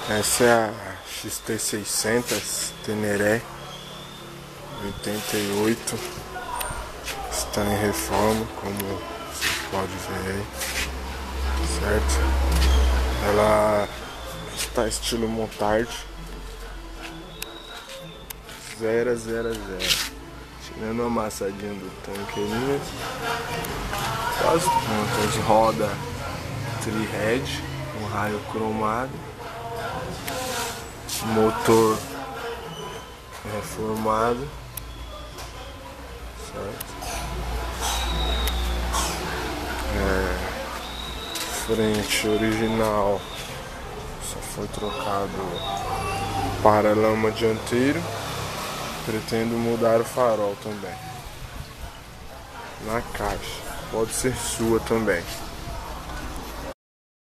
Essa é a XT600 Teneré 88. Está em reforma, como você pode ver aí, certo? Ela está estilo Montard 000, tirando a amassadinha do tanqueirinho, quase pronto. As rodas tri-head, um raio cromado, motor reformado, certo? Frente original, só foi trocado o paralama dianteiro. Pretendo mudar o farol também. Na caixa, pode ser sua também.